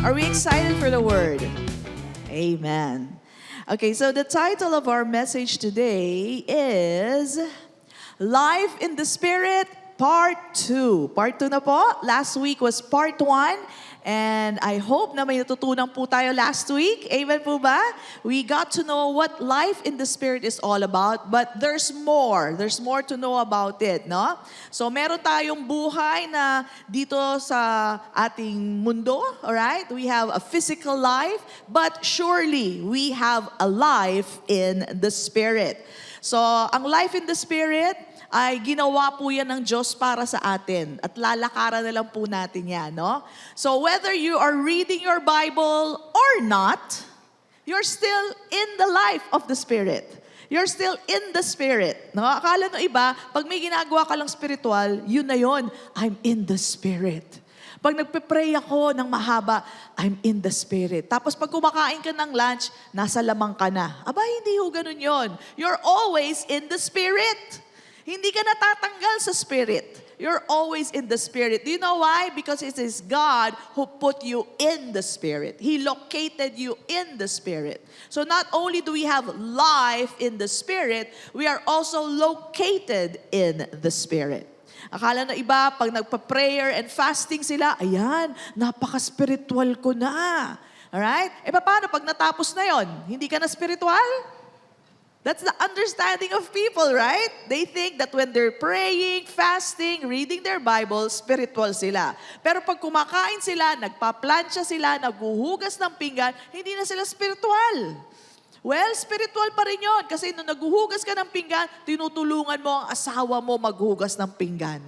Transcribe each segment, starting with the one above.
Are we excited for the word? Amen. Okay, so the title of our message today is Life in the Spirit, Part 2. Part 2 na po. Last week was Part 1. And I hope na may natutunan po tayo last week. Amen po ba? We got to know what life in the Spirit is all about. But there's more. There's more to know about it, no? So meron tayong buhay na dito sa ating mundo, alright? We have a physical life, but surely we have a life in the Spirit. So ang life in the Spirit ay ginawa po yan ng Diyos para sa atin. At lalakaran na lang po natin yan, no? So whether you are reading your Bible or not, you're still in the life of the Spirit. You're still in the Spirit. No? Akala ng iba, pag may ginagawa ka lang spiritual, yun na yun. I'm in the Spirit. Pag nagpe-pray ako ng mahaba, I'm in the Spirit. Tapos pag kumakain ka ng lunch, nasa lamang ka na. Aba, hindi ho ganun yun. You're always in the Spirit. Hindi ka natatanggal sa Spirit. You're always in the Spirit. Do you know why? Because it is God who put you in the Spirit. He located you in the Spirit. So not only do we have life in the Spirit, we are also located in the Spirit. Akala na iba, pag nagpa-prayer and fasting sila, ayan, napaka-spiritual ko na. Alright? E paano pag natapos na yon? Hindi ka na spiritual? That's the understanding of people, right? They think that when they're praying, fasting, reading their Bible, spiritual sila. Pero pag kumakain sila, nagpa-plancha sila, naghuhugas ng pinggan, hindi na sila spiritual. Well, spiritual pa rin yun. Kasi nung naghuhugas ka ng pinggan, tinutulungan mo ang asawa mo maghugas ng pinggan.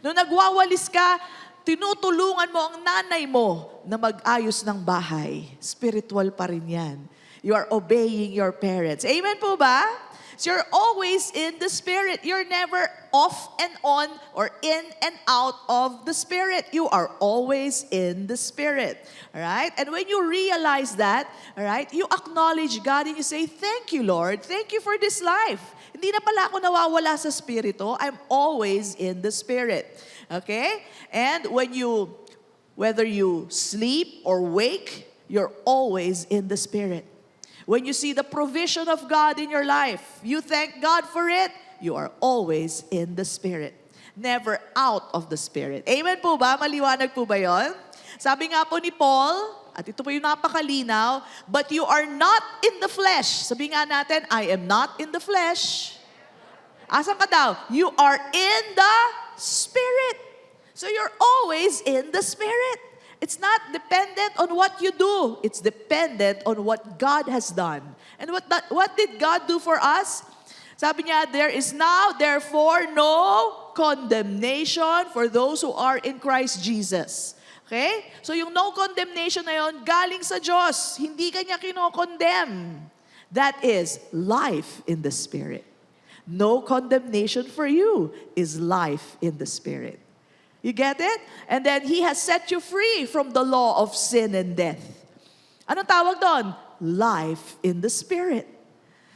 Nung nagwawalis ka, tinutulungan mo ang nanay mo na mag-ayos ng bahay. Spiritual pa rin yan. You are obeying your parents. Amen po ba? So you're always in the Spirit. You're never off and on or in and out of the Spirit. You are always in the Spirit. All right? And when you realize that, all right, you acknowledge God and you say, thank you, Lord. Thank you for this life. Hindi na pala ako nawawala sa Spirito. I'm always in the Spirit. Okay? And whether you sleep or wake, you're always in the Spirit. When you see the provision of God in your life, you thank God for it, you are always in the Spirit. Never out of the Spirit. Amen po ba? Maliwanag po ba yun? Sabi nga po ni Paul, at ito po yung napakalinaw, but you are not in the flesh. Sabi nga natin, I am not in the flesh. Asan ka daw? You are in the Spirit. So you're always in the Spirit. It's not dependent on what you do. It's dependent on what God has done. And what did God do for us? Sabi niya, there is now, therefore, no condemnation for those who are in Christ Jesus. Okay? So yung no condemnation na yun, galing sa Diyos. Hindi ka niya kinokondemn. That is life in the Spirit. No condemnation for you is life in the Spirit. You get it? And then He has set you free from the law of sin and death. Anong tawag doon? Life in the Spirit.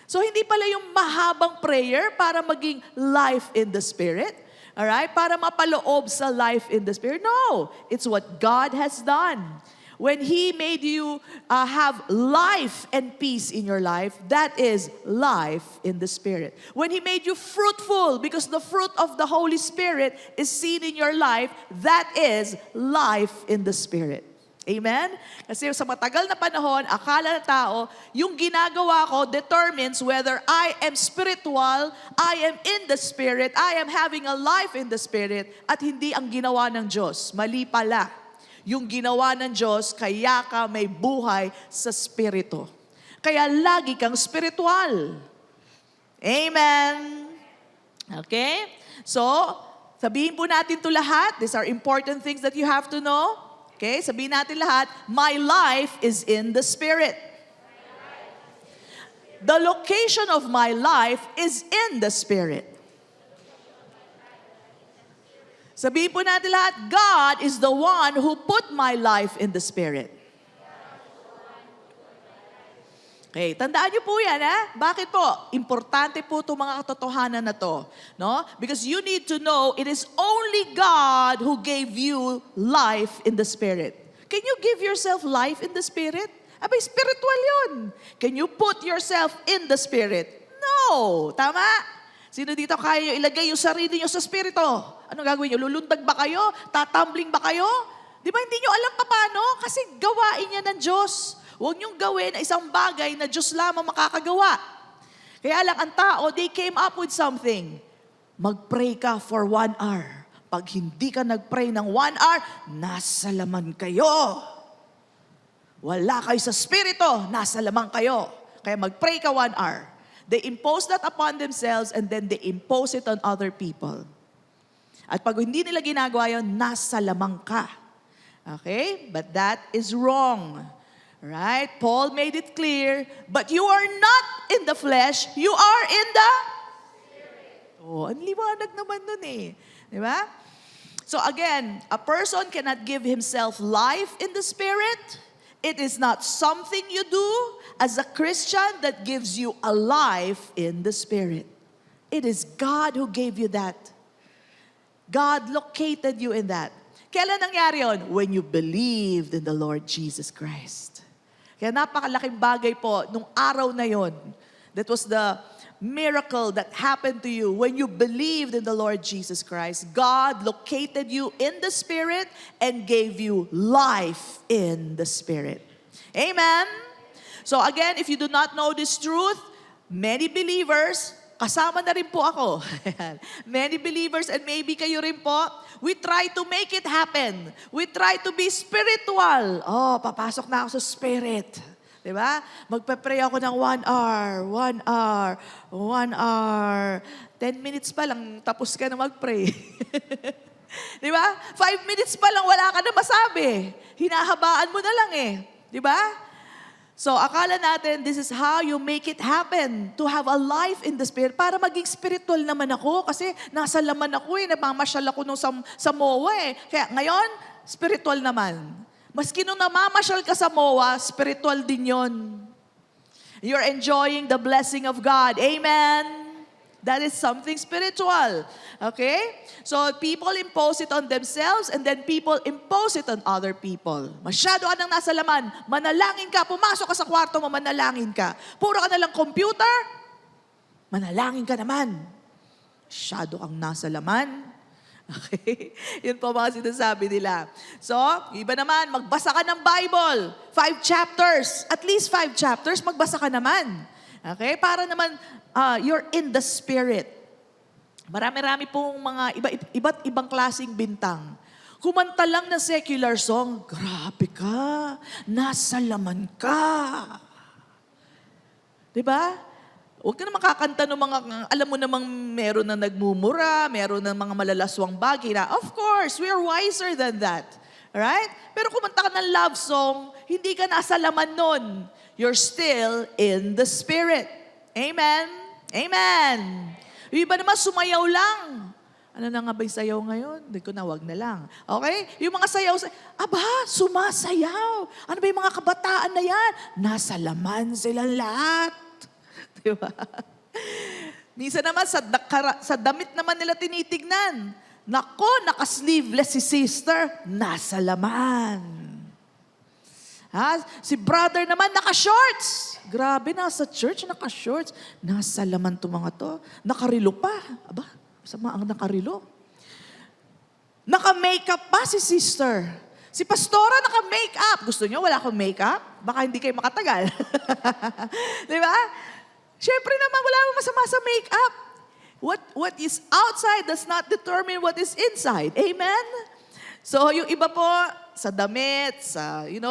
So hindi pala yung mahabang prayer para maging life in the Spirit. Alright? Para mapaloob sa life in the Spirit. No! It's what God has done. When He made you have life and peace in your life, that is life in the Spirit. When He made you fruitful, because the fruit of the Holy Spirit is seen in your life, that is life in the Spirit. Amen? Kasi sa matagal na panahon, akala ng tao, yung ginagawa ko determines whether I am spiritual, I am in the Spirit, I am having a life in the Spirit, at hindi ang ginawa ng Diyos. Mali pala. Yung ginawa ng Diyos, kaya ka may buhay sa Spirito. Kaya lagi kang spiritual. Amen. Okay? So, Sabihin po natin to lahat. These are important things that you have to know. Okay, sabihin natin lahat, my life is in the Spirit. The location of my life is in the Spirit. Sabihin po natin lahat, God is the one who put my life in the Spirit. Okay, tandaan niyo po yan, ha? Bakit po? Importante po itong mga katotohanan na to. No? Because you need to know it is only God who gave you life in the Spirit. Can you give yourself life in the Spirit? Abay, spiritual yun. Can you put yourself in the Spirit? No. Tama? Sino dito kaya nyo ilagay yung sarili nyo sa Spirito? Anong gagawin nyo? Lulundag ba kayo? Tatumbling ba kayo? Di ba hindi nyo alam paano? Kasi gawain niya ng Diyos. Huwag niyong gawin isang bagay na Diyos lamang makakagawa. Kaya lang ang tao, they came up with something. Mag-pray ka for 1 hour. Pag hindi ka nag-pray ng 1 hour, nasa laman kayo. Wala kayo sa Spirito, nasa laman kayo. Kaya mag-pray ka 1 hour. They impose that upon themselves and then they impose it on other people. At pag hindi nila ginagawa yun, nasa lamang ka. Okay? But that is wrong. Right? Paul made it clear, but you are not in the flesh, you are in the Spirit. Oh, ang liwanag naman nun eh. Di ba? So again, a person cannot give himself life in the Spirit. It is not something you do as a Christian that gives you a life in the Spirit. It is God who gave you that. God located you in that. Kailan nangyari yun? When you believed in the Lord Jesus Christ. Kaya napakalaking bagay po nung araw na yon. That was the miracle that happened to you when you believed in the Lord Jesus Christ. God located you in the Spirit and gave you life in the Spirit. Amen? So again, if you do not know this truth, many believers, kasama na rin po ako. Many believers and maybe kayo rin po, we try to make it happen. We try to be spiritual. Oh, papasok na ako sa Spirit. Diba? Magpe-pray ako ng 1 hour, 1 hour, 1 hour. 10 minutes pa lang, tapos ka na mag-pray. Diba? 5 minutes pa lang, wala ka na masabi. Hinahabaan mo na lang eh. Diba? So, akala natin, this is how you make it happen, to have a life in the Spirit, para maging spiritual naman ako, kasi nasa laman ako eh, namamasyal ako nung sa MOA eh. Kaya ngayon, spiritual naman. Maski nung namamasyal ka sa MOA, spiritual din yon. You're enjoying the blessing of God. Amen? That is something spiritual. Okay? So, people impose it on themselves and then people impose it on other people. Masyado ka nang nasa laman. Manalangin ka. Pumasok ka sa kwarto mo, manalangin ka. Puro ka nalang computer, manalangin ka naman. Masyado kang nasa laman. Okay? Yun po mga sinasabi nila. So, iba naman, magbasa ka ng Bible. 5 chapters. At least 5 chapters, magbasa ka naman. Okay? Para naman, you're in the Spirit. Marami-rami pong mga iba't ibang klaseng bintang. Kumanta lang ng secular song, grabe ka, nasa laman ka. Diba? Huwag ka na makakanta ng mga, alam mo namang meron na nagmumura, meron na mga malalaswang bagay na, of course, we are wiser than that. Right? Pero kumanta ka ng love song, hindi ka nasa laman nun. You're still in the Spirit. Amen? Amen. Yung iba naman, sumayaw lang. Ano na nga ba yung sayaw ngayon? Hindi ko na, wag na lang. Okay? Yung mga sayaw, aba, sumasayaw. Ano ba yung mga kabataan na yan? Nasa laman silang lahat. Diba? Minsan naman, sa damit naman nila tinitignan. Nako, naka-sleeveless si sister, nasa laman. Ha? Si brother naman, naka-shorts. Grabe, nasa church, naka-shorts. Nasa laman to mga to. Nakarilo pa. Aba, sama ang nakarilo. Naka-makeup pa si sister. Si pastora naka-makeup. Gusto niyo wala akong makeup? Baka hindi kayo makatagal. Di ba? Siyempre naman, wala akong masama sa makeup. What is outside does not determine what is inside. Amen? So, yung iba po, sa damit,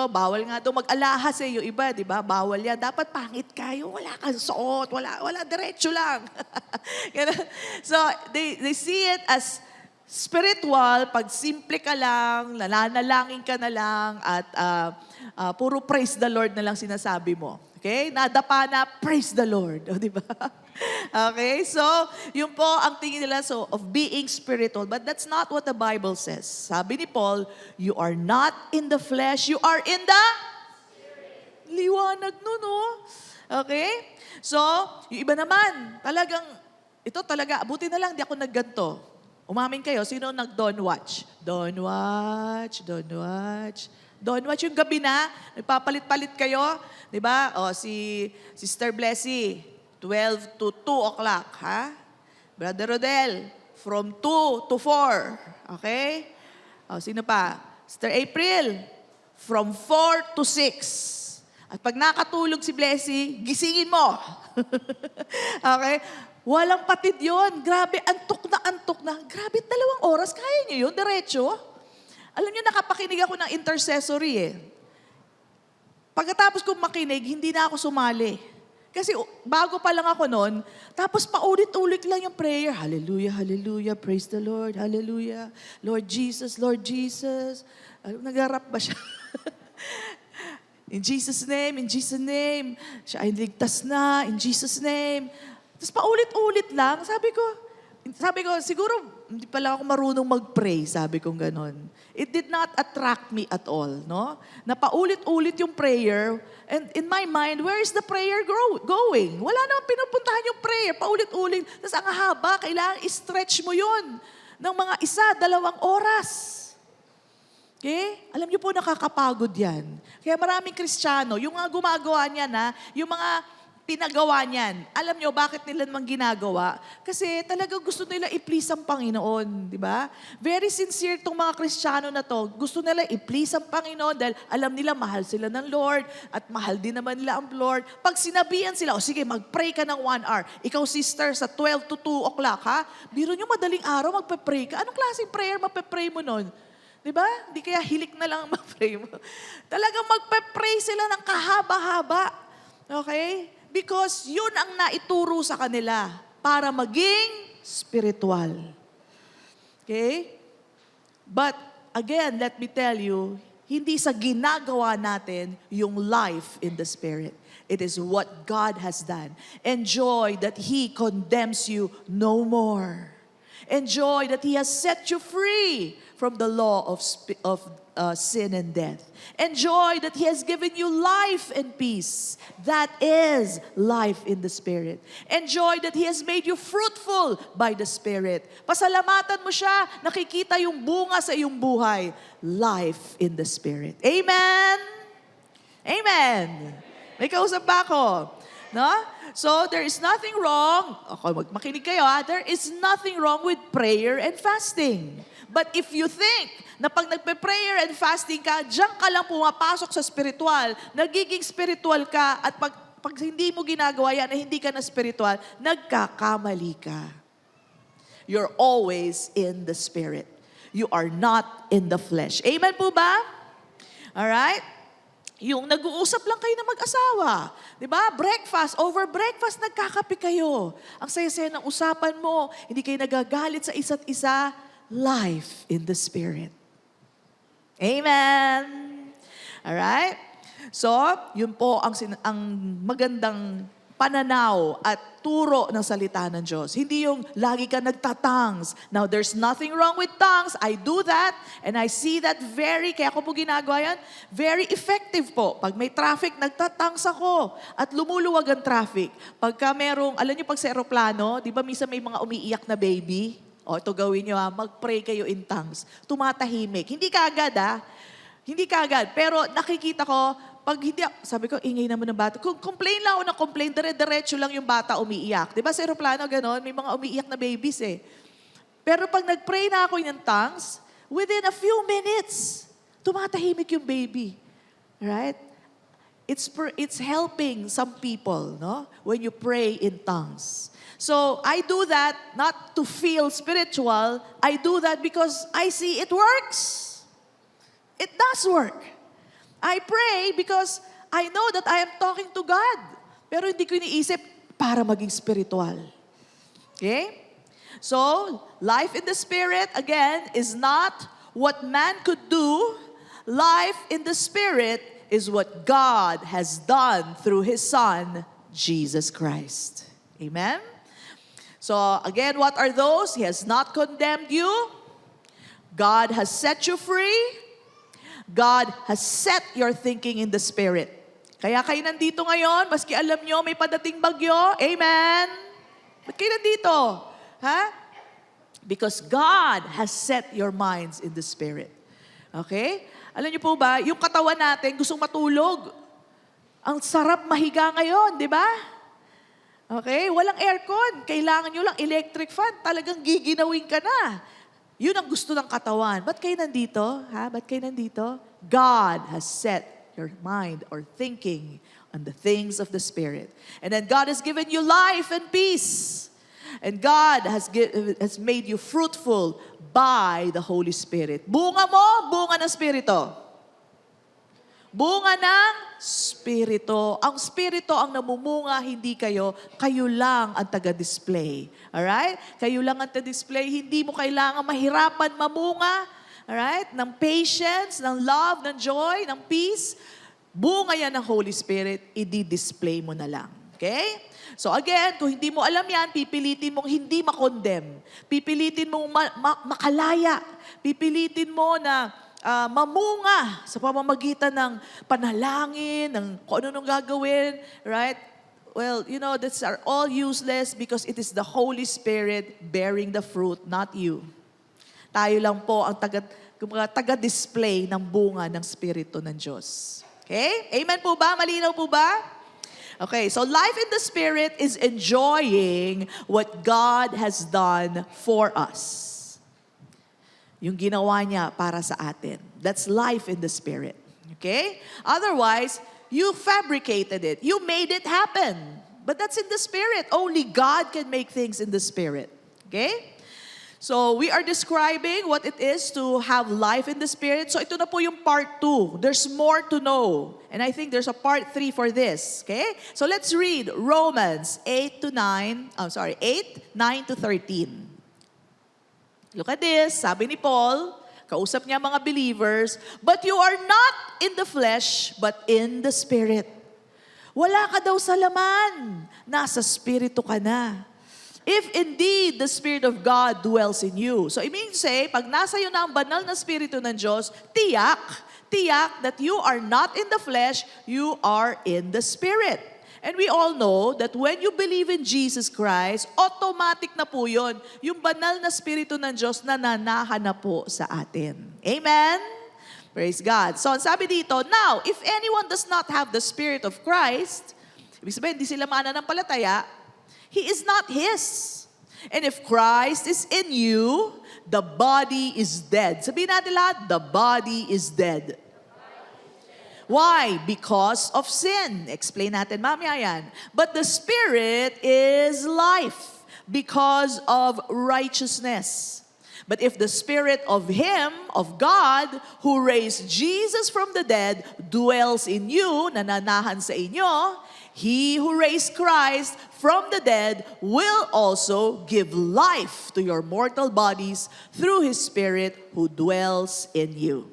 bawal nga daw mag-alahas eh, yung iba, di ba? Bawal yan. Dapat pangit kayo, wala kang suot, wala, diretso lang. So, they see it as spiritual, pag simple ka lang, nananalangin ka na lang, at puro praise the Lord na lang sinasabi mo. Okay? Nadapa na, praise the Lord. O, di ba? Okay? So, yun po ang tingin nila of being spiritual. But that's not what the Bible says. Sabi ni Paul, you are not in the flesh, you are in the liwanag nun, no? Okay? So, yung iba naman, ito talaga, buti na lang, di ako nagganto. Umamin kayo, sino nag-don't watch? Don't watch, don't watch. Don't watch yung gabi na, nagpapalit-palit kayo. Di ba? O, si Sister Blessy, 12 to 2 o'clock, ha? Brother Rodel, from 2 to 4. Okay? O, sino pa? Sister April, from 4 to 6. At pag nakatulog si Blessy, gisingin mo. Okay? Walang patid yun. Grabe, antok na antok na. Grabe, 2 oras. Kaya niyo yun, diretso. Alam niyo, nakapakinig ako ng intercessory eh. Pagkatapos kong makinig, hindi na ako sumali. Kasi bago pa lang ako noon, tapos paulit-ulit lang yung prayer. Hallelujah, hallelujah, praise the Lord, hallelujah. Lord Jesus, Lord Jesus. Nag-rap ba siya? In Jesus' name, siya ay ligtas na, in Jesus' name. Tapos paulit-ulit lang, sabi ko, siguro hindi pala ako marunong mag-pray, sabi kong ganon. It did not attract me at all, no? Na paulit-ulit yung prayer, and in my mind, where is the prayer going? Wala namang pinupuntahan yung prayer, paulit-ulit. Tapos ang haba, kailangan i-stretch mo yun ng mga 1-2 oras. Okay? Alam niyo po, nakakapagod yan. Kaya maraming Kristiyano, yung mga gumagawa niyan, yung mga pinagawa niyan, alam niyo bakit nila naman ginagawa? Kasi talaga gusto nila i-please ang Panginoon, di ba? Very sincere tong mga Kristiyano na to. Gusto nila i-please ang Panginoon dahil alam nila mahal sila ng Lord at mahal din naman nila ang Lord. Pag sinabihan sila, sige, mag-pray ka ng 1 hour. Ikaw, sister, sa 12 to 2 o'clock, ha? Biro niyo madaling araw, magpe-pray ka. Anong klaseng prayer mape-pray mo nun? Diba? Hindi kaya hilik na lang mag-pray mo. Talagang magpe-pray sila ng kahaba-haba. Okay? Because yun ang naituro sa kanila para maging spiritual. Okay? But again, let me tell you, hindi sa ginagawa natin yung life in the Spirit. It is what God has done. Enjoy that He condemns you no more. Enjoy that He has set you free from the law of sin and death. Enjoy that He has given you life and peace. That is life in the Spirit. Enjoy that He has made you fruitful by the Spirit. Pasalamatan mo siya, nakikita yung bunga sa iyong buhay. Life in the Spirit. Amen? Amen. May kausap ba ako? No? So, there is nothing wrong. Okay, makinig kayo ha. There is nothing wrong with prayer and fasting. But if you think na pag nagpe-prayer and fasting ka, diyan ka lang pumapasok sa spiritual, nagiging spiritual ka, at pag hindi mo ginagawa yan, hindi ka na spiritual, nagkakamali ka. You're always in the Spirit. You are not in the flesh. Amen po ba? Alright? Yung nag-uusap lang kayo ng mag-asawa. Di ba? Breakfast, over breakfast, nagkakape kayo. Ang saya-saya ng usapan mo, hindi kayo nagagalit sa isa't isa. Life in the Spirit. Amen. Alright? So, yun po ang magandang pananaw at turo ng salita ng Diyos. Hindi yung lagi ka nagtatangs. Now, there's nothing wrong with tongues. I do that and I see that kaya ko po ginagawa yan, very effective po. Pag may traffic, nagtatangs ako at lumuluwag ang traffic. Pagka merong, alam niyo pag sa aeroplano, di ba minsan may mga umiiyak na baby? O, ito gawin niyo mag-pray kayo in tongues. Tumatahimik. Hindi kaagad Hindi kaagad. Pero nakikita ko, pag hindi, sabi ko, ingay naman ng bata. Kung complain lang ako ng complain, dire-diretso lang yung bata umiiyak. Di ba sa aeroplano ganon, may mga umiiyak na babies eh. Pero pag nag-pray na ako in tongues, within a few minutes, tumatahimik yung baby. Right? It's helping some people, no? When you pray in tongues. So, I do that not to feel spiritual. I do that because I see it works. It does work. I pray because I know that I am talking to God. Pero hindi ko iniisip para maging spiritual. Okay? So, life in the Spirit, again, is not what man could do. Life in the Spirit is what God has done through His Son, Jesus Christ. Amen? So, again, what are those? He has not condemned you. God has set you free. God has set your thinking in the Spirit. Kaya kayo nandito ngayon, maski alam nyo may padating bagyo. Amen? Ba't kayo nandito? Ha? Because God has set your minds in the Spirit. Okay? Alam niyo po ba, yung katawan natin gustong matulog. Ang sarap mahiga ngayon, di ba? Okay? Walang aircon. Kailangan nyo lang electric fan. Talagang giginawin ka na. Yun ang gusto ng katawan. Ba't kayo nandito? Ha? Ba't kayo nandito? God has set your mind or thinking on the things of the Spirit. And then God has given you life and peace. And God has made you fruitful by the Holy Spirit. Bunga mo, bunga ng Espiritu. Bunga ng Espiritu. Ang Espiritu ang namumunga, hindi kayo. Kayo lang ang taga-display. Alright? Kayo lang ang taga-display. Hindi mo kailangan mahirapan mamunga. Alright? Ng patience, ng love, ng joy, ng peace. Bunga yan ng Holy Spirit, i-display mo na lang. Okay? So again, kung hindi mo alam yan, pipilitin mong hindi makondem. Pipilitin mong makalaya. Pipilitin mo na mamunga sa pamamagitan ng panalangin, ng kung ano nung gagawin. Right? Well, you know, these are all useless because it is the Holy Spirit bearing the fruit, not you. Tayo lang po ang taga-display ng bunga ng Espiritu ng Diyos. Okay? Amen po ba? Malinaw po ba? Okay, so life in the Spirit is enjoying what God has done for us. Yung ginawa niya para sa atin. That's life in the Spirit. Okay? Otherwise, you fabricated it. You made it happen. But that's in the Spirit. Only God can make things in the Spirit. Okay? So, we are describing what it is to have life in the Spirit. So, ito na po yung part 2. There's more to know. And I think there's a part 3 for this. Okay? So, let's read Romans 8, 9 to 13. Look at this. Sabi ni Paul, kausap niya mga believers, but you are not in the flesh, but in the Spirit. Wala ka daw sa laman. Nasa Spirito ka na. If indeed the Spirit of God dwells in you. So, it means say, pag nasa iyo na ang banal na Spirito ng Diyos, tiyak that you are not in the flesh, you are in the Spirit. And we all know that when you believe in Jesus Christ, automatic na po yun. Yung banal na Spirito ng Diyos nananahan na po sa atin. Amen? Praise God. So, sabi dito, now, if anyone does not have the Spirit of Christ, ibig sabihin, hindi sila mananampalataya, he is not his. And if Christ is in you, the body is dead. Sabihin natin lahat, the body is dead. Why? Because of sin. Explain natin mamaya yan. But the Spirit is life because of righteousness. But if the Spirit of Him, of God, who raised Jesus from the dead, dwells in you, nananahan sa inyo, He who raised Christ from the dead will also give life to your mortal bodies through His Spirit who dwells in you.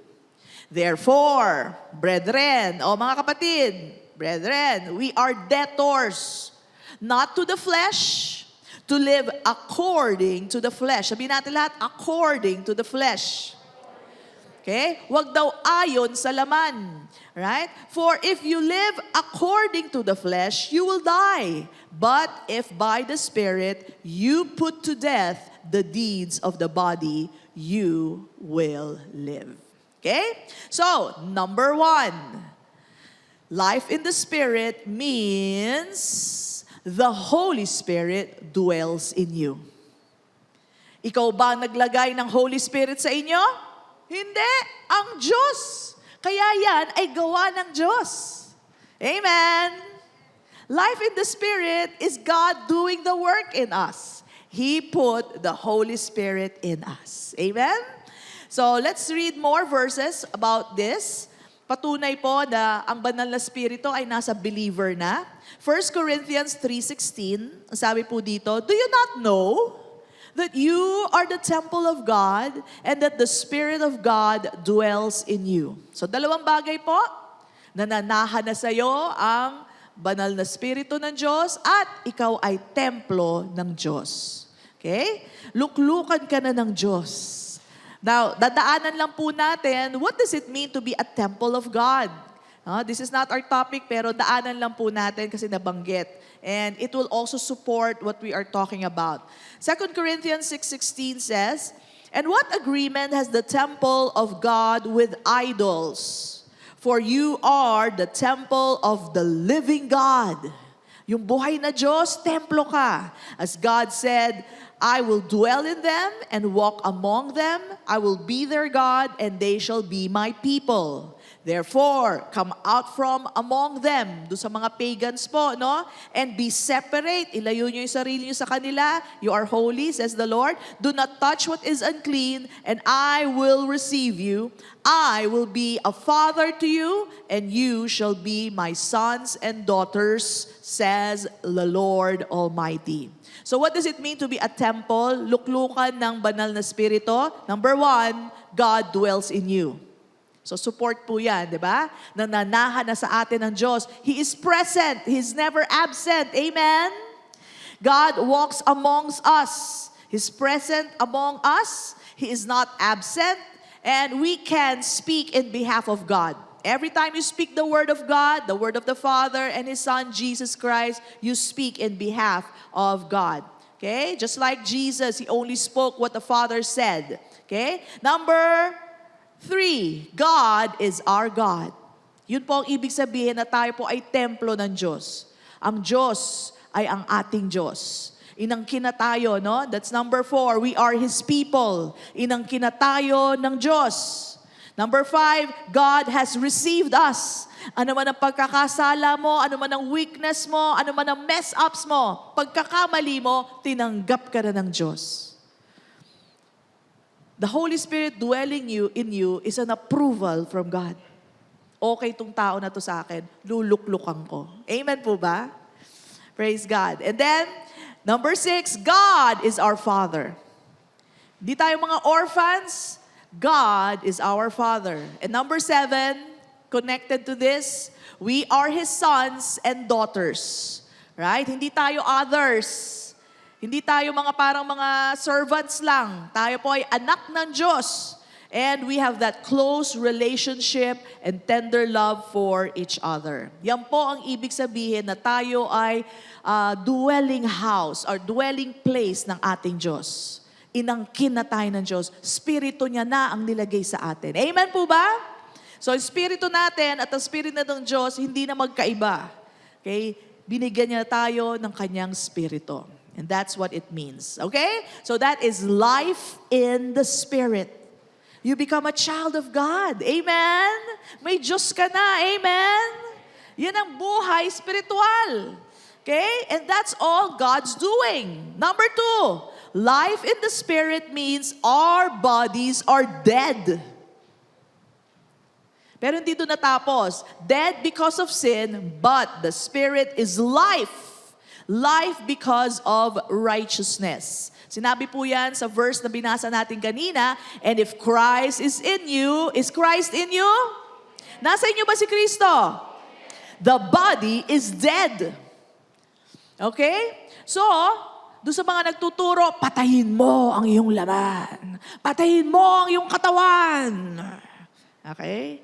Therefore, brethren, o mga kapatid, brethren, we are debtors, not to the flesh, to live according to the flesh. Sabihin natin lahat, according to the flesh. Okay? Huwag daw ayon sa laman. Right? For if you live according to the flesh, you will die. But if by the Spirit you put to death the deeds of the body, you will live. Okay? So, number 1, life in the Spirit means the Holy Spirit dwells in you. Ikaw ba naglagay ng Holy Spirit sa inyo? Hindi. Ang Diyos. Kaya yan ay gawa ng Diyos. Amen. Life in the Spirit is God doing the work in us. He put the Holy Spirit in us. Amen? So, let's read more verses about this. Patunay po na ang banal na Espiritu ay nasa believer na. 1 Corinthians 3:16, sabi po dito, do you not know that you are the temple of God and that the Spirit of God dwells in you. So dalawang bagay po, nananahan na sa iyo ang banal na Espiritu ng Diyos at ikaw ay templo ng Diyos. Okay? Luklukan ka na ng Diyos. Now, dadaanan lang po natin, what does it mean to be a temple of God? This is not our topic, pero daanan lang po natin kasi nabanggit. And it will also support what we are talking about. 2 Corinthians 6:16 says, "And what agreement has the temple of God with idols? For you are the temple of the living God." Yung buhay na Diyos, templo ka. As God said, "I will dwell in them and walk among them. I will be their God and they shall be my people. Therefore, come out from among them." Doon sa mga pagans po, no? "And be separate." Ilayo nyo yung sarili nyo sa kanila. "You are holy," says the Lord. "Do not touch what is unclean, and I will receive you. I will be a father to you, and you shall be my sons and daughters, says the Lord Almighty." So what does it mean to be a temple? Luklukan ng banal na Espiritu. Number 1, God dwells in you. So support po yan, di ba? Nananahan na sa atin ng Diyos. He is present. He's never absent. Amen? God walks amongst us. He's present among us. He is not absent. And we can speak in behalf of God. Every time you speak the word of God, the word of the Father and His Son, Jesus Christ, you speak in behalf of God. Okay? Just like Jesus, He only spoke what the Father said. Okay? Number 3, God is our God. Yun po ang ibig sabihin na tayo po ay templo ng Diyos. Ang Diyos ay ang ating Diyos. Inangkin na tayo, no? That's number 4. We are His people. Inangkin na tayo ng Diyos. Number 5, God has received us. Ano man ang pagkakasala mo, ano man ang weakness mo, ano man ang mess-ups mo, pagkakamali mo, tinanggap ka na ng Diyos. The Holy Spirit dwelling in you is an approval from God. Okay tong tao na to sa akin, luluklukan ko. Amen po ba? Praise God. And then, number 6, God is our Father. Di tayo mga orphans, God is our Father. And number 7, connected to this, we are His sons and daughters. Right? Hindi tayo others. Hindi tayo mga parang mga servants lang. Tayo po ay anak ng Diyos. And we have that close relationship and tender love for each other. Yan po ang ibig sabihin na tayo ay dwelling house or dwelling place ng ating Diyos. Inangkin na tayo ng Diyos. Spirito niya na ang nilagay sa atin. Amen po ba? So, ang spirito natin at ang spirito na ng Diyos, hindi na magkaiba. Okay? Binigyan niya tayo ng kanyang spirito. And that's what it means. Okay? So that is life in the Spirit. You become a child of God. Amen? May Diyos ka na. Amen? Yan ang buhay spiritual. Okay? And that's all God's doing. Number 2, life in the Spirit means our bodies are dead. Pero hindi doon natapos. Dead because of sin, but the Spirit is life. Life because of righteousness. Sinabi po yan sa verse na binasa natin kanina, and if Christ is in you, is Christ in you? Nasa inyo ba si Kristo? The body is dead. Okay? So, doon sa mga nagtuturo, patayin mo ang iyong laman. Patayin mo ang iyong katawan. Okay?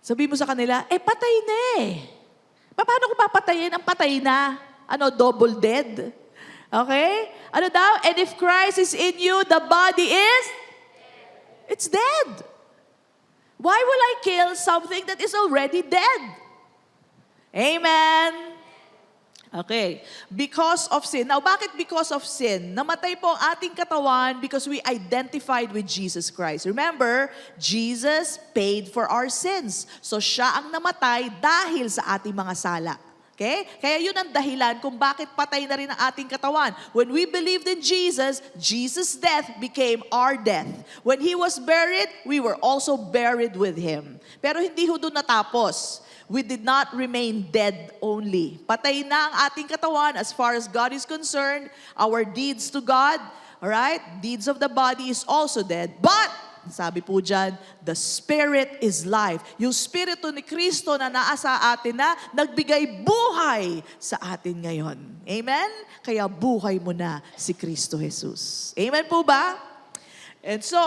Sabi mo sa kanila, patay na eh. Paano ko papatayin? Ang patay na. Double dead. Okay? Ano daw? And if Christ is in you, the body is? It's dead. Why will I kill something that is already dead? Amen. Okay. Because of sin. Now, bakit because of sin? Namatay po ang ating katawan because we identified with Jesus Christ. Remember, Jesus paid for our sins. So, siya ang namatay dahil sa ating mga sala. Okay? Kaya yun ang dahilan kung bakit patay na rin ang ating katawan. When we believed in Jesus, Jesus' death became our death. When He was buried, we were also buried with Him. Pero hindi ho doon natapos. we did not remain dead only. Patay na ang ating katawan as far as God is concerned. Our deeds to God, alright, deeds of the body is also dead. But, sabi po dyan, the Spirit is life. Yung Spirito ni Kristo na naasa atin na, nagbigay buhay sa atin ngayon. Amen? Kaya buhay mo na si Kristo Jesus. Amen po ba? And so,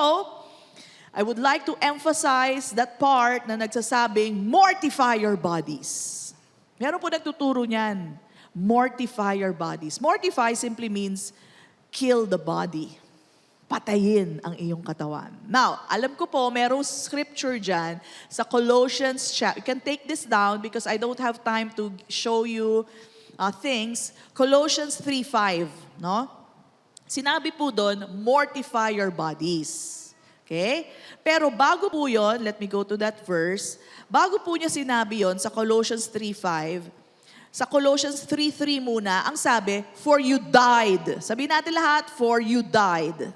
I would like to emphasize that part na nagsasabing, mortify your bodies. Meron po nagtuturo niyan. Mortify your bodies. Mortify simply means kill the body. Patayin ang iyong katawan. Now, alam ko po, merong scripture dyan sa Colossians chapter. You can take this down because I don't have time to show you things. Colossians 3:5, no? Sinabi po doon, mortify your bodies. Okay? Pero bago po yun, let me go to that verse. Bago po niya sinabi yon sa Colossians 3:5, sa Colossians 3:3 muna, ang sabi, for you died. Sabihin natin lahat, for you died.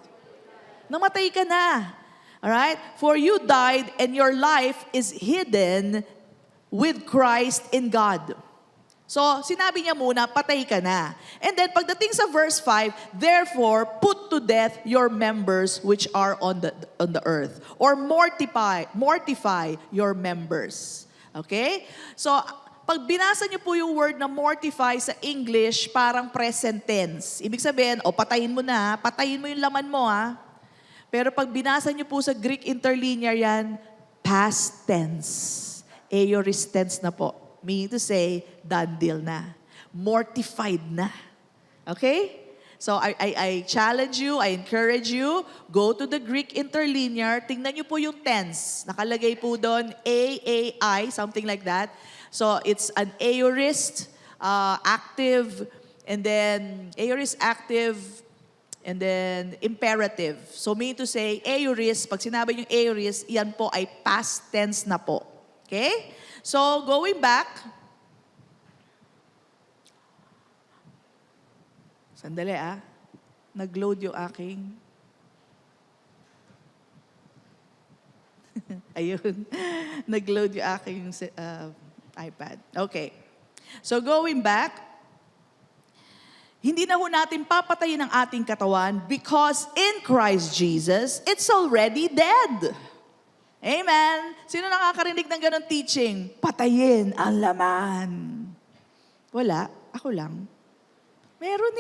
Namatay ka na. Alright? For you died and your life is hidden with Christ in God. So, sinabi niya muna, patay ka na. And then, pagdating sa verse 5, therefore, put to death your members which are on the earth. Or mortify your members. Okay? So, pag binasa niyo po yung word na mortify sa English, parang present tense. Ibig sabihin, patayin mo na, patayin mo yung laman mo, ha? Pero pag binasa niyo po sa Greek interlinear yan, past tense. Aorist tense na po. Meaning to say, done deal na. Mortified na. Okay? So I challenge you, I encourage you, go to the Greek interlinear, tingnan niyo po yung tense. Nakalagay po doon, AAI, something like that. So it's an aorist, active, and then aorist, active, and then imperative. So meaning to say, aorist, pag sinabi yung aorist, yan po ay past tense na po. Okay? So, going back, sandali nag-load yung aking, ayun, nag-load yung aking iPad. Okay. So, going back, hindi na ho natin papatayin ang ating katawan because in Christ Jesus, it's already dead. Amen. Sino nakakarinig ng ganong teaching? Patayin ang laman. Wala. Ako lang. Meron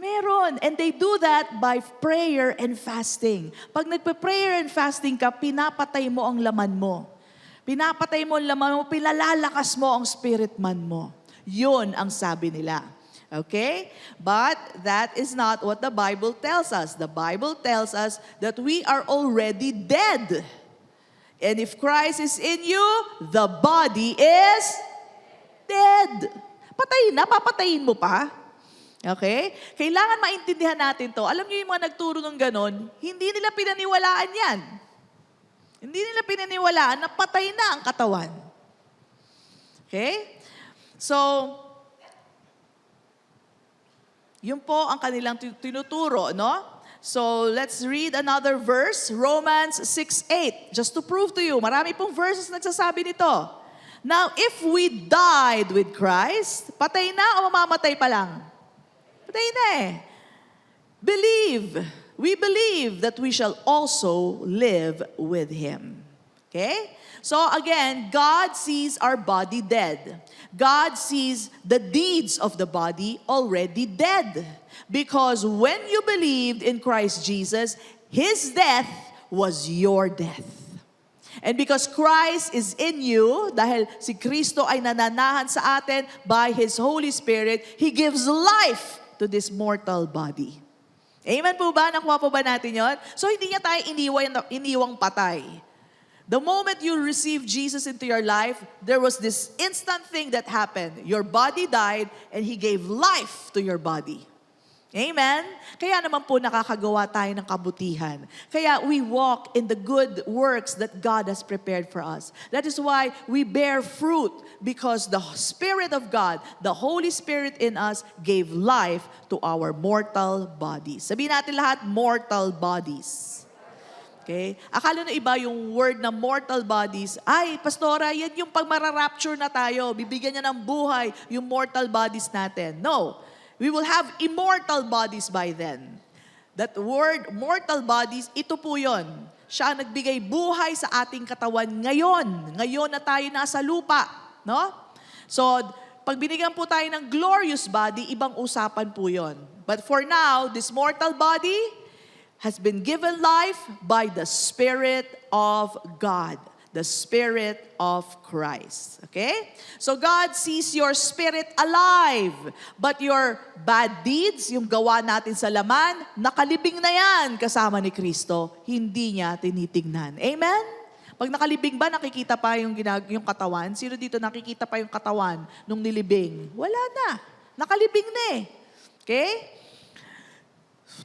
Meron. And they do that by prayer and fasting. Pag nagpa-prayer and fasting ka, pinapatay mo ang laman mo. Pinapatay mo ang laman mo, pinalalakas mo ang spirit man mo. Yun ang sabi nila. Okay? But that is not what the Bible tells us. The Bible tells us that we are already dead. And if Christ is in you, the body is dead. Patayin na, papatayin mo pa. Okay? Kailangan maintindihan natin to. Alam niyo yung mga nagturo ng ganon, hindi nila pinaniwalaan yan. Hindi nila pinaniwalaan na patay na ang katawan. Okay? So, yun po ang kanilang tinuturo, no? So, let's read another verse, Romans 6:8. Just to prove to you, marami pong verses nagsasabi nito. Now, if we died with Christ, patay na o mamamatay pa lang? Patay na We believe that we shall also live with Him. Okay? So again, God sees our body dead. God sees the deeds of the body already dead. Because when you believed in Christ Jesus, His death was your death. And because Christ is in you, dahil si Kristo ay nananahan sa atin by His Holy Spirit, He gives life to this mortal body. Amen po ba? Nakuha po ba natin yon? So hindi niya tayo iniwang patay. The moment you receive Jesus into your life, there was this instant thing that happened. Your body died and He gave life to your body. Amen? Kaya naman po nakakagawa tayo ng kabutihan. Kaya we walk in the good works that God has prepared for us. That is why we bear fruit because the Spirit of God, the Holy Spirit in us, gave life to our mortal bodies. Sabihin natin lahat, mortal bodies. Okay? Akala na iba yung word na mortal bodies. Ay, pastora, yan yung pag mararapture na tayo. Bibigyan niya ng buhay yung mortal bodies natin. No. We will have immortal bodies by then. That word, mortal bodies, ito po yun. Siya ang nagbigay buhay sa ating katawan ngayon. Ngayon na tayo nasa lupa. No? So, pag binigyan po tayo ng glorious body, ibang usapan po yun. But for now, this mortal body has been given life by the Spirit of God, the Spirit of Christ. Okay? So God sees your spirit alive, but your bad deeds, yung gawa natin sa laman, nakalibing na yan kasama ni Kristo, hindi niya tinitingnan. Amen? Pag nakalibing ba, nakikita pa yung katawan? Sino dito nakikita pa yung katawan nung nilibing? Wala na. Nakalibing na eh. Okay?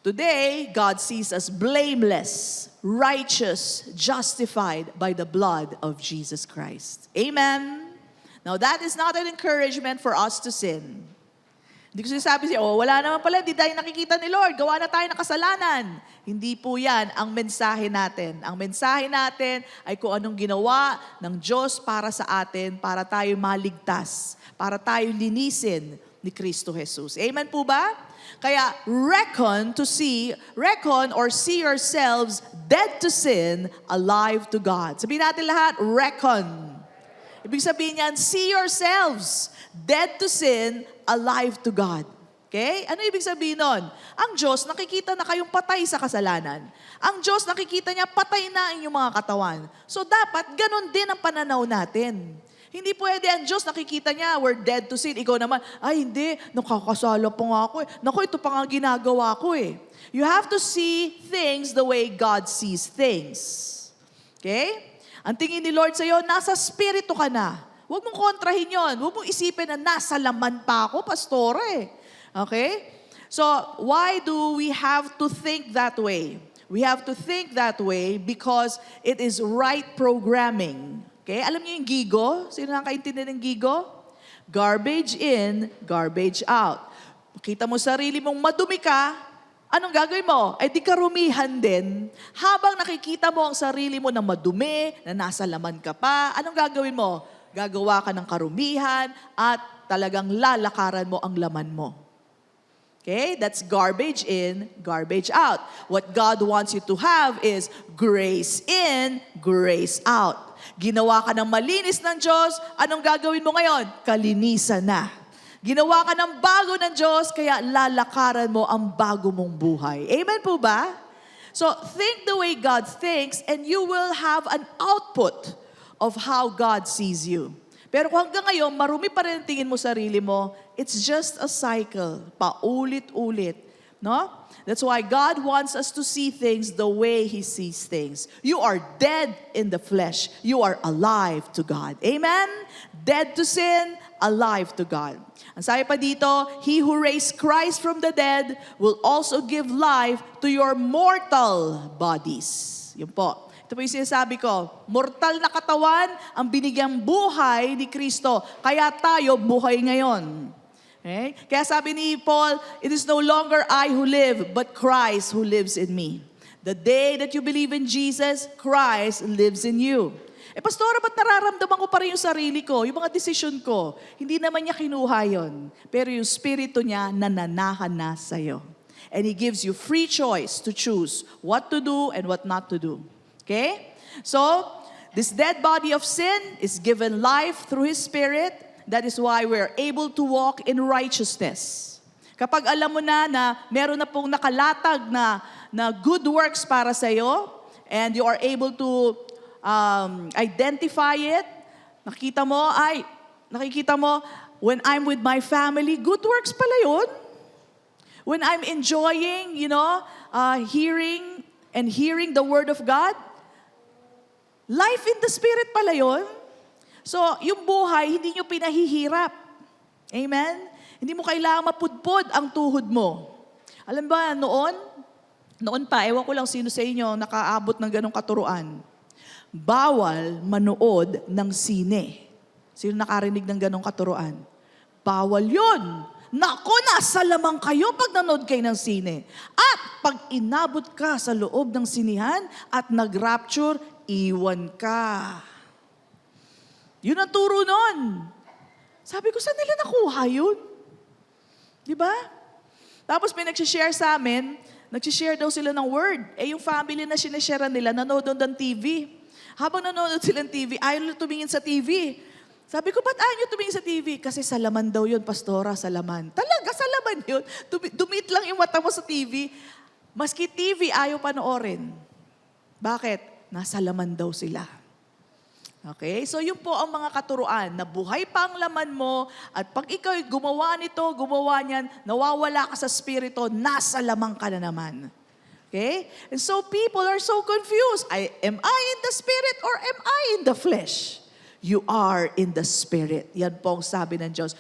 Today, God sees us blameless, righteous, justified by the blood of Jesus Christ. Amen? Now, that is not an encouragement for us to sin. Hindi ko sinasabi siya, wala naman pala, hindi tayo nakikita ni Lord, gawa na tayo ng kasalanan. Hindi po yan ang mensahe natin. Ang mensahe natin ay kung anong ginawa ng Diyos para sa atin, para tayo maligtas, para tayo linisin ni Kristo Jesus. Amen po ba? Kaya reckon or see yourselves dead to sin, alive to God. Sabihin natin lahat, reckon. Ibig sabihin yan, see yourselves dead to sin, alive to God. Okay? Ano ibig sabihin nun? Ang Diyos, nakikita na kayong patay sa kasalanan. Ang Diyos, nakikita niya, patay na ang inyong mga katawan. So dapat, ganun din ang pananaw natin. Hindi pwede ang Diyos, nakikita niya, we're dead to sin. Ikaw naman, ay hindi, nakakasala pa nga ako eh. Naku, ito pa nga ginagawa ko eh. You have to see things the way God sees things. Okay? Ang tingin ni Lord sa'yo, nasa spirito ka na. Huwag mong kontrahin yon. Huwag mong isipin na nasa laman pa ako, pastore. Okay? So, why do we have to think that way? We have to think that way because it is right programming. Okay? Alam niyo yung gigo? Sino nakakaintindi ng gigo? Garbage in, garbage out. Makita mo sarili mong madumi ka, anong gagawin mo? Di karumihan din. Habang nakikita mo ang sarili mo na madumi, na nasa laman ka pa, anong gagawin mo? Gagawa ka ng karumihan at talagang lalakaran mo ang laman mo. Okay? That's garbage in, garbage out. What God wants you to have is grace in, grace out. Ginawa ka ng malinis ng Diyos, anong gagawin mo ngayon? Kalinisan na. Ginawa ka ng bago ng Diyos, kaya lalakaran mo ang bago mong buhay. Amen po ba? So, think the way God thinks and you will have an output of how God sees you. Pero kung hanggang ngayon, marumi pa rin tingin mo sarili mo, it's just a cycle. Paulit-ulit. No? That's why God wants us to see things the way He sees things. You are dead in the flesh. You are alive to God. Amen? Dead to sin, alive to God. Ang sabi pa dito, He who raised Christ from the dead will also give life to your mortal bodies. Yun po. Ito po yung sinasabi ko, mortal na katawan ang binigyang buhay ni Kristo. Kaya tayo buhay ngayon. Okay? Kaya sabi ni Paul, it is no longer I who live, but Christ who lives in me. The day that you believe in Jesus, Christ lives in you. Pastora, ba't nararamdaman ko pa rin yung sarili ko, yung mga desisyon ko? Hindi naman niya kinuha yun. Pero yung spirito niya nananahan na sa'yo. And He gives you free choice to choose what to do and what not to do. Okay? So, this dead body of sin is given life through His Spirit. That is why we're able to walk in righteousness. Kapag alam mo na meron na pong nakalatag na good works para sa'yo, and you are able to identify it, nakikita mo, when I'm with my family, good works pala yun. When I'm enjoying, hearing the Word of God, life in the Spirit pala yun. So, yung buhay, hindi nyo pinahihirap. Amen? Hindi mo kailangan mapudpod ang tuhod mo. Alam ba, noon pa, ewan ko lang sino sa inyo nakaabot ng ganong katuruan. Bawal manood ng sine. Sino nakarinig ng ganong katuruan? Bawal yun. Nako, nasa lamang kayo pag nanood kayo ng sine. At pag inabot ka sa loob ng sinihan at nag-rapture, iwan ka. Yun ang turo nun. Sabi ko, saan nila nakuha yun? Di ba? Tapos may nagsishare sa amin, nagsishare daw sila ng word. Yung family na sinishare nila, nanood ng TV. Habang nanonood sila ng TV, ayaw nila tumingin sa TV. Sabi ko, ba't ayaw nyo tumingin sa TV? Kasi sa laman daw yun, pastora, sa laman. Talaga, sa laman yun. Dumit lang yung mata mo sa TV. Maski TV, ayaw panoorin. Bakit? Nasa laman daw sila. Okay? So yun po ang mga katuruan na buhay pa ang laman mo at pag ikaw gumawa nito, gumawa niyan, nawawala ka sa spirito, nasa lamang ka na naman. Okay? And so people are so confused. Am I in the spirit or am I in the flesh? You are in the spirit. Yan po ang sabi ng Diyos.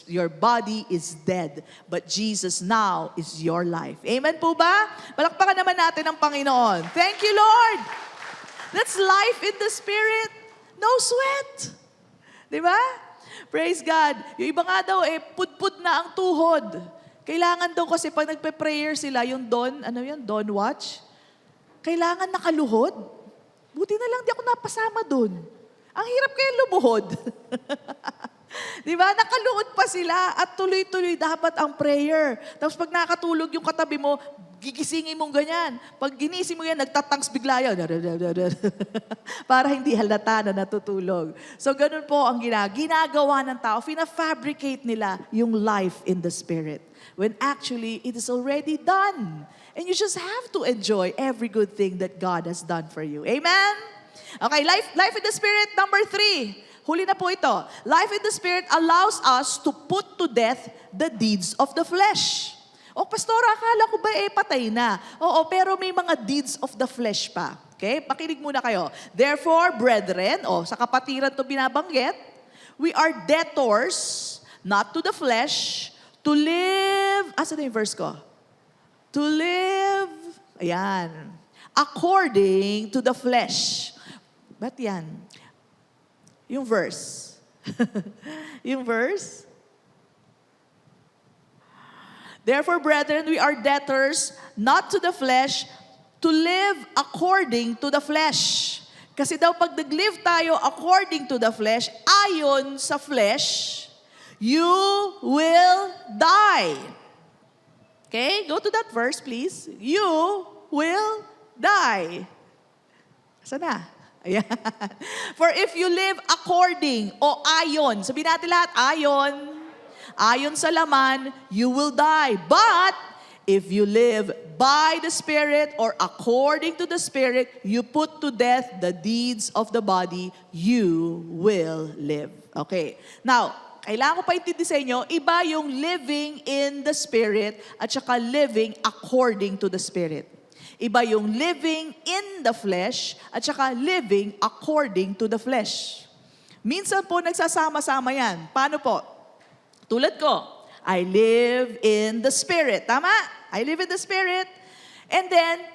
Your body is dead, but Jesus now is your life. Amen po ba? Palakpakan naman natin ang Panginoon. Thank you, Lord. That's life in the spirit. No sweat. Di ba? Praise God. Yung iba nga daw, pudpud na ang tuhod. Kailangan daw kasi pag nagpe-prayer sila, yung dawn watch, kailangan nakaluhod. Buti na lang di ako napasama dun. Ang hirap kaya lumuhod. Di ba? Nakaluhod pa sila at tuloy-tuloy dapat ang prayer. Tapos pag nakatulog yung katabi mo, gigisingin mong ganyan. Pag ginising mo yan, nagtatangs bigla yan. Para hindi halata na natutulog. So ganun po ang ginagawa ng tao. Fina-fabricate nila yung life in the spirit. When actually, it is already done. And you just have to enjoy every good thing that God has done for you. Amen? Okay, life in the Spirit, number 3. Huli na po ito. Life in the Spirit allows us to put to death the deeds of the flesh. Pastora, akala ko ba patay na? Oo, pero may mga deeds of the flesh pa. Okay, pakinig muna kayo. Therefore, brethren, sa kapatiran to binabanggit, we are debtors, not to the flesh, to live, asan na yung verse ko? To live, ayan, according to the flesh. Ba't yan? Yung verse. Yung verse. Therefore, brethren, we are debtors, not to the flesh, to live according to the flesh. Kasi daw pag nag-live tayo according to the flesh, ayon sa flesh, you will die. Okay? Go to that verse, please. You will die. Saan na? Ayan. For if you live according o ayon, sabihin natin lahat, ayon sa laman, you will die. But if you live by the Spirit or according to the Spirit, you put to death the deeds of the body, you will live. Okay. Now, kailangan ko pa intindi sa inyo, iba yung living in the Spirit at saka living according to the Spirit. Iba yung living in the flesh at saka living according to the flesh. Minsan po nagsasama-sama yan. Paano po? Tulad ko, I live in the Spirit. Tama? I live in the Spirit. And then,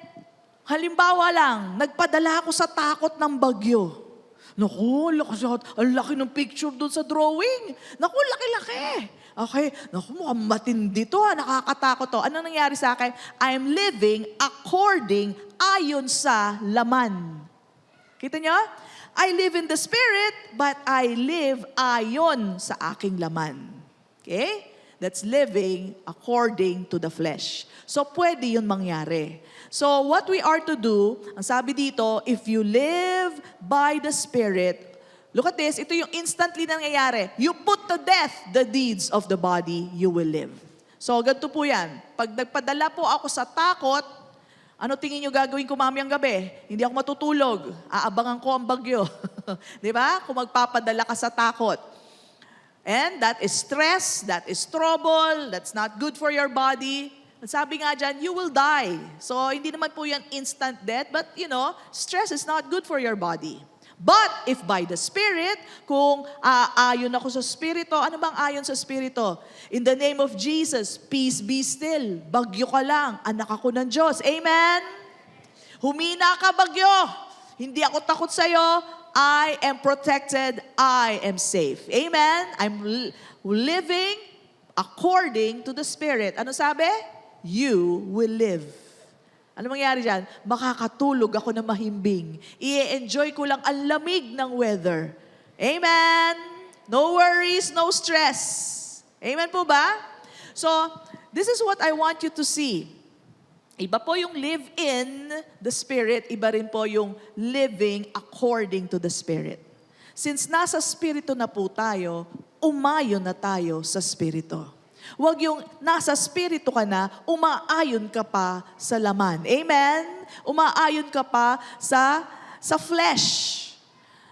halimbawa lang, nagpadala ako sa takot ng bagyo. Naku, ang laki ng picture doon sa drawing. Naku, laki-laki. Okay, naku, mukhang matindi to, nakakatakot to. Ano nangyari sa akin? I'm living ayon sa laman. Kita nyo? I live in the Spirit, but I live ayon sa aking laman. Okay? That's living according to the flesh. So, pwede yun mangyari. So, what we are to do, ang sabi dito, if you live by the Spirit, look at this, ito yung instantly na nangyayari. You put to death the deeds of the body, you will live. So, ganito po yan. Pag nagpadala po ako sa takot, ano tingin nyo gagawin ko mamayang gabi? Hindi ako matutulog. Aabangan ko ang bagyo. Di ba? Kung magpapadala ka sa takot. And that is stress, that is trouble, that's not good for your body. Sabi nga dyan, you will die. So, hindi naman po yan instant death, but stress is not good for your body. But if by the Spirit, kung ayon ako sa Spirito, ano bang ayon sa Spirito? In the name of Jesus, peace be still. Bagyo ka lang, anak ako ng Diyos. Amen? Humina ka, bagyo. Hindi ako takot sa'yo. I am protected. I am safe. Amen? I'm living according to the Spirit. Ano sabi? You will live. Ano mangyari dyan? Makakatulog ako na mahimbing. I-enjoy ko lang ang lamig ng weather. Amen? No worries, no stress. Amen po ba? So, this is what I want you to see. Iba po yung live in the Spirit, iba rin po yung living according to the Spirit. Since nasa Spirito na po tayo, umayon na tayo sa Spirito. Huwag yung nasa Spirito ka na, umaayon ka pa sa laman. Amen? Umaayon ka pa sa flesh,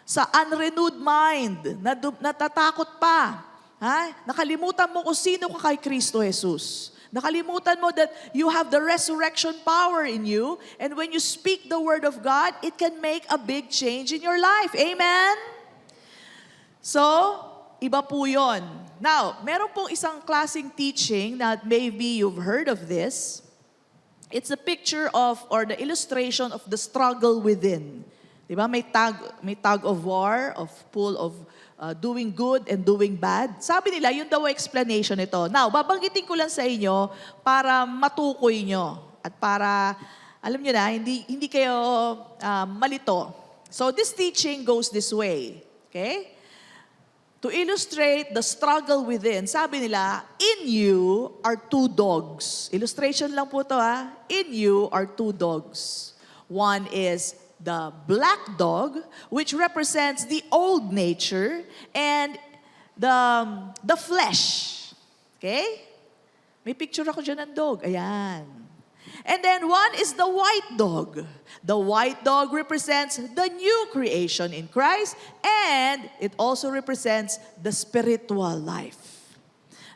sa unrenewed mind, natatakot pa. Ha? Nakalimutan mo kung sino ka kay Kristo Jesus. Nakalimutan mo that you have the resurrection power in you, and when you speak the word of God, it can make a big change in your life. Amen? So, iba po yun. Now, meron pong isang klaseng teaching that maybe you've heard of this. It's a picture of, or the illustration of the struggle within. Diba? May tug of war, of pull of doing good and doing bad. Sabi nila, yun daw explanation nito. Now, babanggitin ko lang sa inyo para matukoy nyo at para, alam nyo na, hindi kayo malito. So, this teaching goes this way. Okay? To illustrate the struggle within, sabi nila, in you are two dogs. Illustration lang po to ha. In you are two dogs. One is the black dog, which represents the old nature and the flesh. Okay? May picture ako dyan ng dog. Ayan. And then one is the white dog. The white dog represents the new creation in Christ, and it also represents the spiritual life.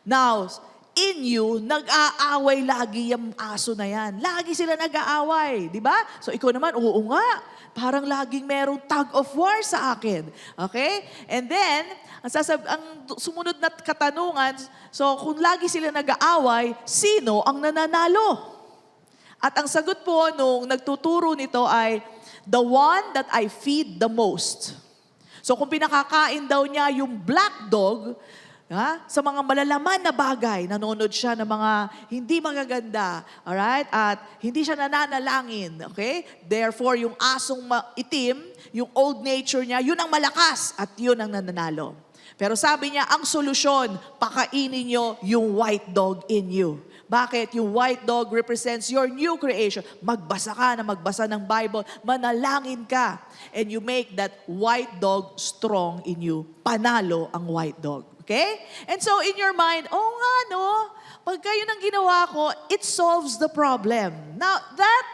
Now, in you, nag-aaway lagi yung aso na yan. Lagi sila nag-aaway, di ba? So ikaw naman, oo nga, parang laging merong tug of war sa akin. Okay? And then, ang sumunod na katanungan, so kung lagi sila nag-aaway, sino ang nananalo? At ang sagot po nung nagtuturo nito ay, the one that I feed the most. So kung pinakakain daw niya yung black dog, sa mga malalaman na bagay, nanonood siya ng mga hindi magaganda, alright? At hindi siya nananalangin, okay? Therefore, yung asong itim, yung old nature niya, yun ang malakas at yun ang nananalo. Pero sabi niya, ang solusyon, pakainin niyo yung white dog in you. Bakit? Yung white dog represents your new creation. Magbasa ka na magbasa ng Bible, manalangin ka, and you make that white dog strong in you. Panalo ang white dog. Okay? And so in your mind, oh nga no, pagka yun ang ginawa ko, it solves the problem. Now, that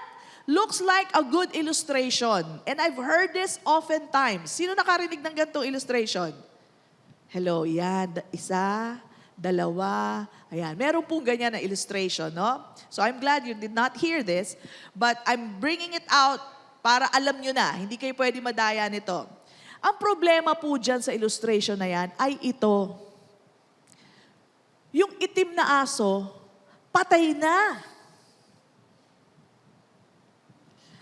looks like a good illustration. And I've heard this oftentimes. Sino nakarinig ng ganitong illustration? Hello, yan. Isa, dalawa, ayan. Meron pong ganyan na illustration, no? So I'm glad you did not hear this, but I'm bringing it out para alam nyo na, hindi kayo pwede madaya nito. Ang problema po dyan sa illustration na yan ay ito. Yung itim na aso, patay na.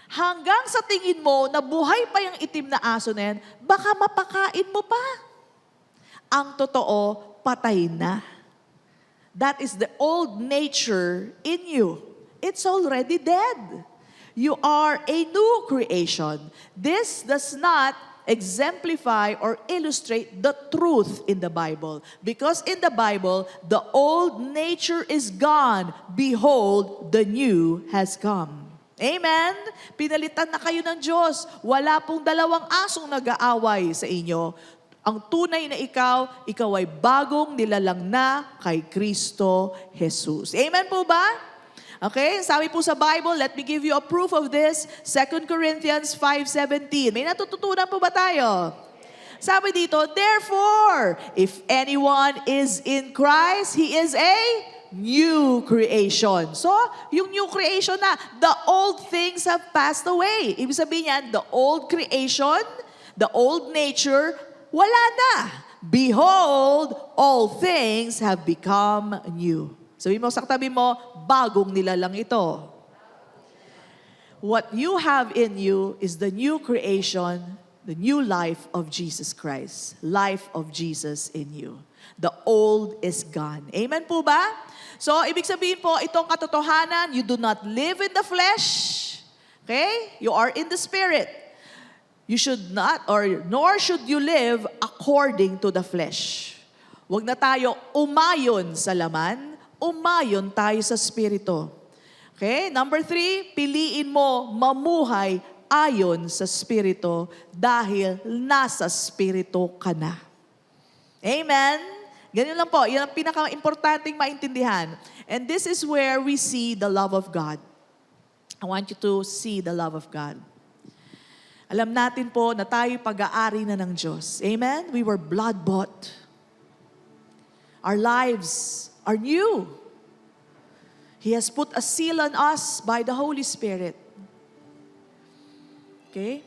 Hanggang sa tingin mo na buhay pa yung itim na aso na yan, baka mapakain mo pa. Ang totoo, patay na. That is the old nature in you. It's already dead. You are a new creation. This does not exemplify or illustrate the truth in the Bible. Because in the Bible, the old nature is gone. Behold, the new has come. Amen? Pinalitan na kayo ng Diyos. Wala pong dalawang asong nag-aaway sa inyo. Ang tunay na ikaw ay bagong nilalang na kay Kristo Jesus. Amen po ba? Okay, sabi po sa Bible, let me give you a proof of this, 2 Corinthians 5:17. May natututunan po ba tayo? Sabi dito, therefore, if anyone is in Christ, he is a new creation. So, yung new creation na, the old things have passed away. Ibig sabihin yan, the old creation, the old nature, wala na. Behold, all things have become new. Sabi mo sa katabi mo, bagong nilalang ito. What you have in you is the new creation, the new life of Jesus Christ. Life of Jesus in you. The old is gone. Amen po ba? So, ibig sabihin po, itong katotohanan, you do not live in the flesh. Okay? You are in the Spirit. You should not, or nor should you live according to the flesh. Huwag na tayo umayon sa laman, umayon tayo sa Espiritu. Okay? Number 3, piliin mo mamuhay ayon sa Espiritu dahil nasa Espiritu ka na. Amen? Ganyan lang po. Yan ang pinaka-importanting maintindihan. And this is where we see the love of God. I want you to see the love of God. Alam natin po na tayo pag-aari na ng Diyos. Amen? We were blood-bought. Our lives are new. He has put a seal on us by the Holy Spirit. Okay?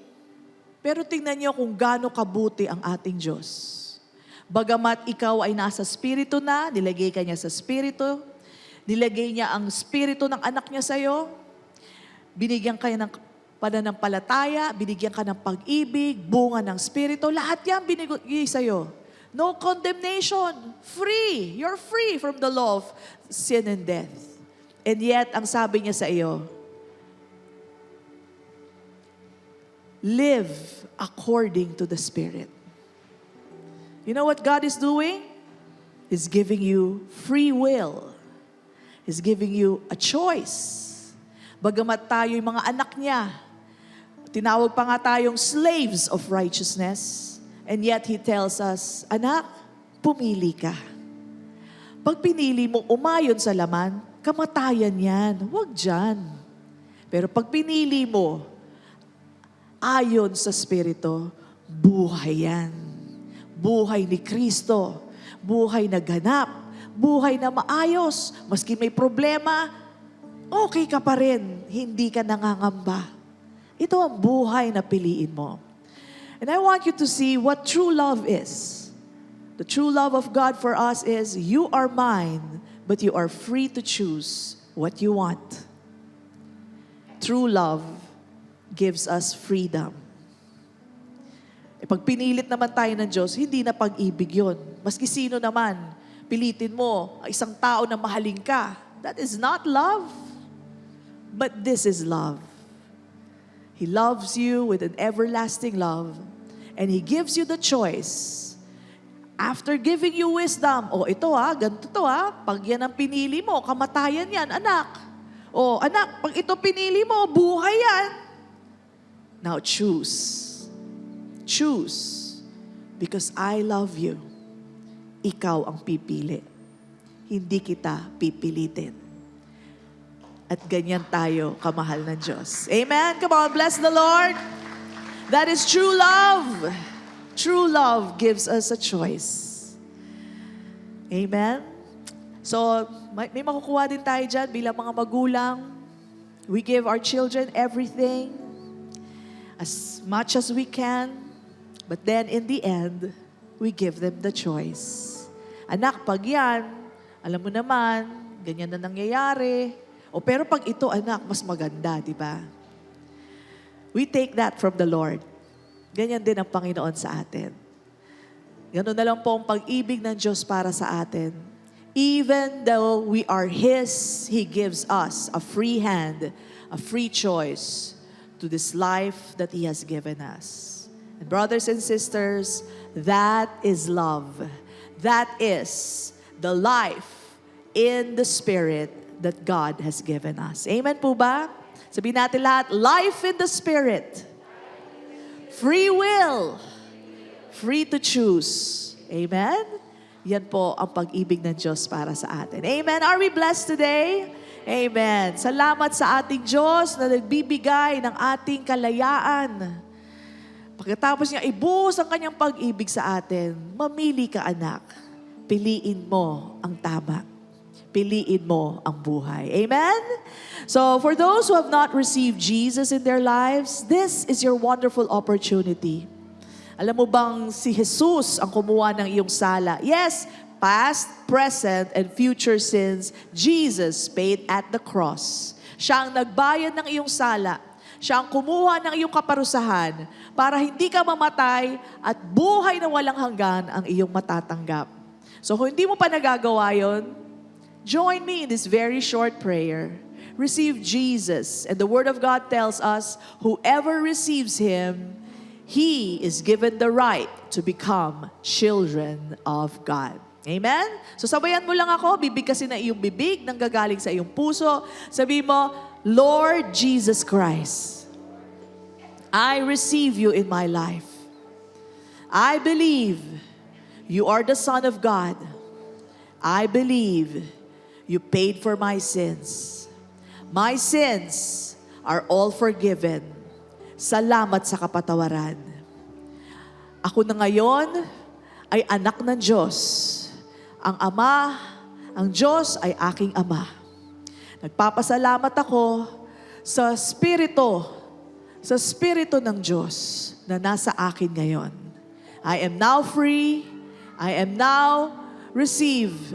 Pero tingnan niyo kung gaano kabuti ang ating Diyos. Bagamat ikaw ay nasa Espiritu na, nilagay ka niya sa Espiritu, nilagay niya ang Espiritu ng anak niya sa'yo, binigyan ka ng pananampalataya, binigyan ka ng pag-ibig, bunga ng Espiritu, lahat yan binigay sa'yo. No condemnation. Free. You're free from the law of sin and death. And yet, ang sabi niya sa iyo, live according to the Spirit. You know what God is doing? He's giving you free will. He's giving you a choice. Bagamat tayo yung mga anak niya, tinawag pa nga tayong slaves of righteousness, and yet He tells us, anak, pumili ka. Pag pinili mo umayon sa laman, kamatayan yan. Huwag dyan. Pero pag pinili mo ayon sa Espiritu, buhay yan. Buhay ni Kristo, buhay na ganap, buhay na maayos. Maski may problema, okay ka pa rin, hindi ka nangangamba. Ito ang buhay na piliin mo. And I want you to see what true love is. The true love of God for us is, you are mine, but you are free to choose what you want. True love gives us freedom. Pag pinilit naman tayo ng Diyos, hindi na pag-ibig yun. Maski sino naman, pilitin mo isang tao na mahalin ka. That is not love. But this is love. He loves you with an everlasting love. And He gives you the choice. After giving you wisdom, ito ganito to pag yan ang pinili mo, kamatayan yan, anak. Anak, pag ito pinili mo, buhay yan. Now choose. Choose, because I love you. Ikaw ang pipili. Hindi kita pipilitin. At ganyan tayo kamahal ng Diyos. Amen? Come on, bless the Lord. That is true love. True love gives us a choice. Amen? So, may makukuha din tayo dyan bilang mga magulang. We give our children everything as much as we can. But then, in the end, we give them the choice. Anak, pag yan, alam mo naman, ganyan na nangyayari. Pero pag ito, anak, mas maganda, di ba? We take that from the Lord. Ganyan din ang Panginoon sa atin. Ganun na lang po ang pag-ibig ng Diyos para sa atin. Even though we are His, He gives us a free hand, a free choice to this life that He has given us. And brothers and sisters, that is love. That is the life in the Spirit that God has given us. Amen po ba? Sabihin natin lahat, life in the Spirit. Free will. Free to choose. Amen? Yan po ang pag-ibig ng Diyos para sa atin. Amen? Are we blessed today? Amen. Salamat sa ating Diyos na nagbibigay ng ating kalayaan. Pagkatapos niya ibuhos ang kanyang pag-ibig sa atin, mamili ka anak. Piliin mo ang tama. Piliin mo ang buhay. Amen? So, for those who have not received Jesus in their lives, this is your wonderful opportunity. Alam mo bang si Jesus ang kumuha ng iyong sala? Yes, past, present, and future sins, Jesus paid at the cross. Siya ang nagbayad ng iyong sala. Siya ang kumuha ng iyong kaparusahan para hindi ka mamatay at buhay na walang hanggan ang iyong matatanggap. So kung hindi mo pa nagagawa yun, join me in this very short prayer. Receive Jesus. And the Word of God tells us, whoever receives Him, he is given the right to become children of God. Amen? So sabayan mo lang ako, bibigkasin na iyong bibig, nanggagaling sa iyong puso. Sabi mo, Lord Jesus Christ, I receive you in my life. I believe you are the Son of God. I believe you paid for my sins. My sins are all forgiven. Salamat sa kapatawaran. Ako na ngayon ay anak ng Diyos. Ang Diyos ay aking Ama. Nagpapasalamat ako sa Espiritu ng Diyos na nasa akin ngayon. I am now free. I now receive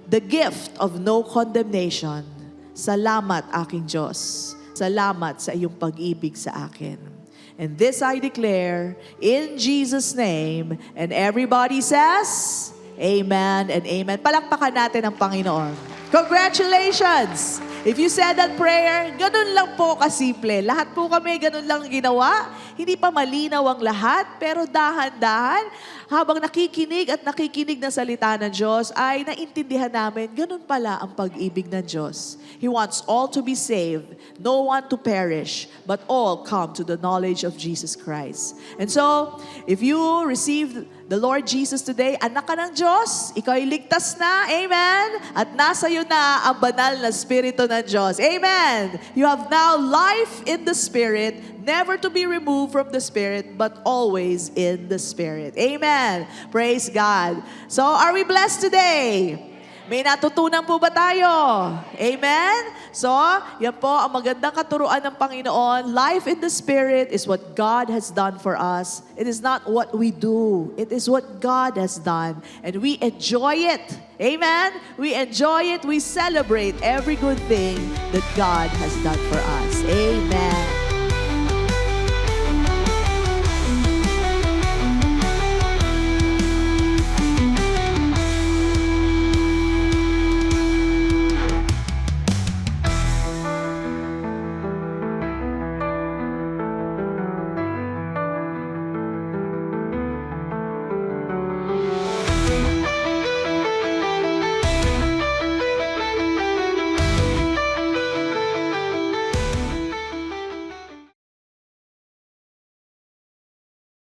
the gift of no condemnation. Salamat, aking Diyos. Salamat sa iyong pag-ibig sa akin. And this I declare in Jesus' name. And everybody says, Amen and Amen. Palakpakan natin ang Panginoon. Congratulations! If you said that prayer, ganun lang po kasimple. Lahat po kami ganun lang ginawa. Hindi pa malinaw ang lahat, pero dahan-dahan, habang nakikinig ng salita ng Diyos, ay naintindihan namin, ganun pala ang pag-ibig ng Diyos. He wants all to be saved, no one to perish, but all come to the knowledge of Jesus Christ. And so, if you received the Lord Jesus today, anak ka ng Diyos, ikaw ay ligtas na, amen? At nasa iyo na ang banal na Espiritu ng Diyos, amen? You have now life in the Spirit, never to be removed from the Spirit, but always in the Spirit. Amen. Praise God. So, are we blessed today? May natutunan po ba tayo? Amen? So, yan po ang magandang katuruan ng Panginoon. Life in the Spirit is what God has done for us. It is not what we do. It is what God has done. And we enjoy it. Amen? We enjoy it. We celebrate every good thing that God has done for us. Amen.